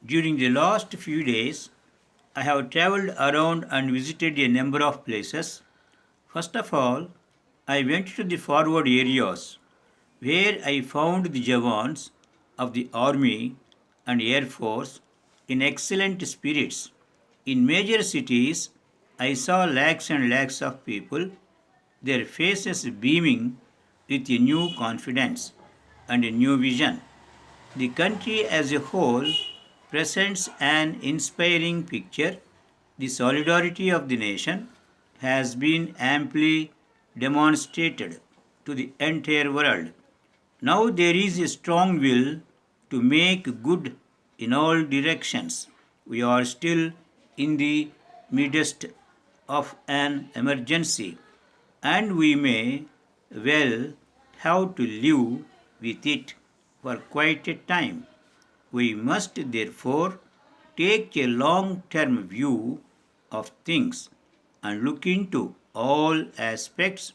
During the last few days, I have traveled around and visited a number of places. First of all, I went to the forward areas where I found the Jawans of the Army and Air Force in excellent spirits. In major cities, I saw lakhs and lakhs of people, their faces beaming with a new confidence and a new vision. The country as a whole presents an inspiring picture. The solidarity of the nation has been amply demonstrated to the entire world. Now there is a strong will to make good in all directions. We are still in the midst of an emergency, and we may well have to live with it for quite a time. We must therefore take a long term view of things and look into all aspects.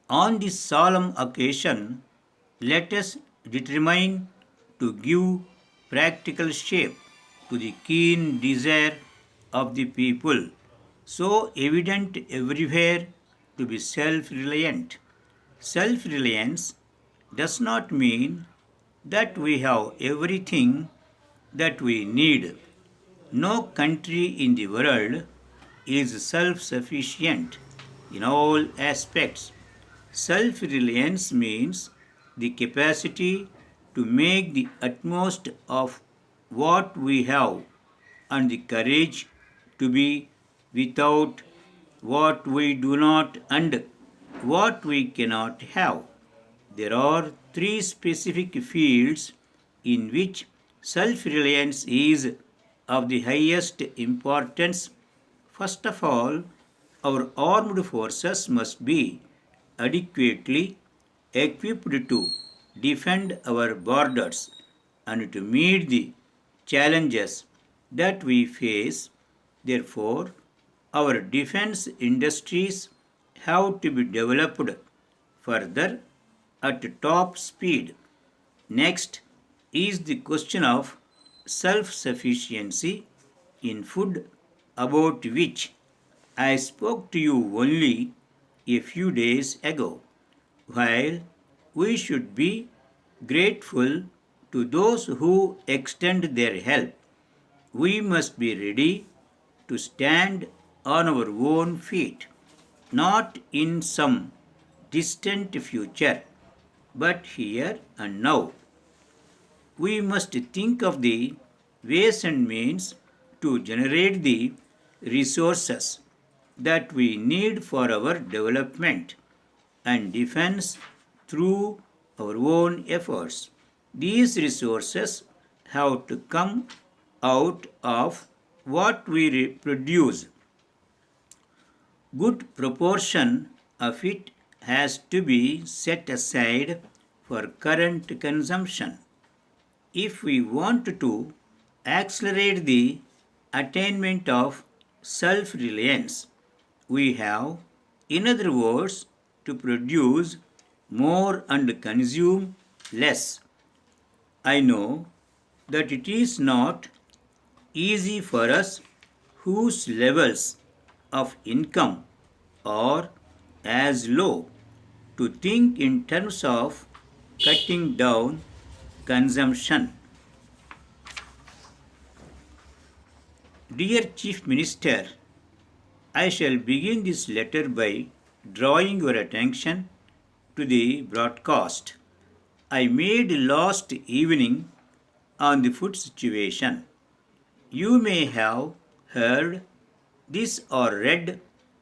On this solemn occasion, let us determine to give practical shape to the keen desire of the people, so evident everywhere, to be self reliant. Self reliance does not mean that we have everything that we need. No country in the world is self sufficient in all aspects. Self reliance means the capacity to make the utmost of what we have and the courage to be without what we do not and what we cannot have. There are three specific fields in which self reliance is of the highest importance. First of all, our armed forces must be adequately equipped to defend our borders and to meet the challenges that we face. Therefore, our defense industries have to be developed further at top speed. Next is the question of self sufficiency in food, about which I spoke to you only a few days ago. While we should be grateful to those who extend their help, we must be ready to stand on our own feet, not in some distant future, but here and now. We must think of the ways and means to generate the resources that we need for our development and defense through our own efforts. These resources have to come out of what we produce. Good proportion of it has to be set aside for current consumption. If we want to accelerate the attainment of self reliance, we have, in other words, to produce more and consume less. I know that it is not easy for us whose levels of income are as low to think in terms of cutting down consumption. Dear Chief Minister, I shall begin this letter by drawing your attention to the broadcast I made last evening on the food situation. You may have heard this or read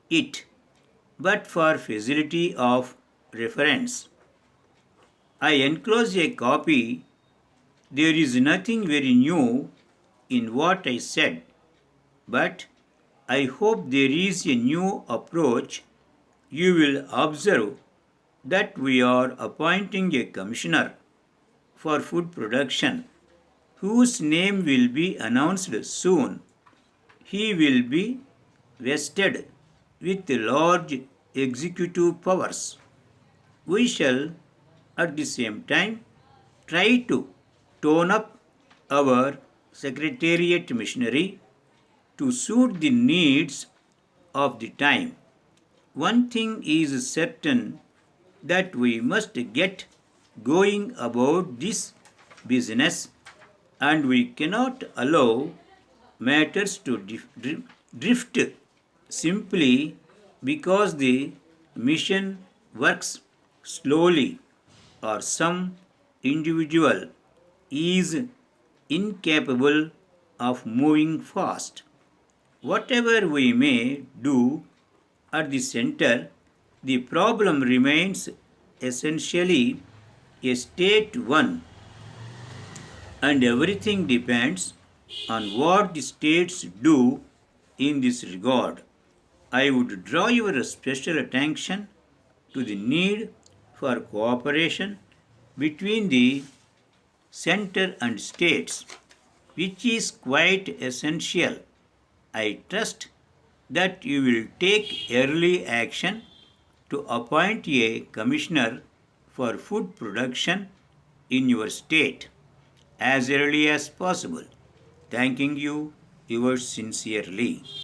it, but for facility of reference, I enclose a copy. There is nothing very new in what I said, but I hope there is a new approach. You will observe that we are appointing a commissioner for food production whose name will be announced soon. He will be vested with large executive powers. We shall at the same time try to tone up our secretariat machinery to suit the needs of the time. One thing is certain that we must get going about this business and we cannot allow matters to drift simply because the mission works slowly or some individual is incapable of moving fast. Whatever we may do at the center, the problem remains essentially a state one, and everything depends on what the states do in this regard. I would draw your special attention to the need for cooperation between the center and states, which is quite essential. I trust that you will take early action to appoint a commissioner for food production in your state as early as possible. Thanking you, yours sincerely.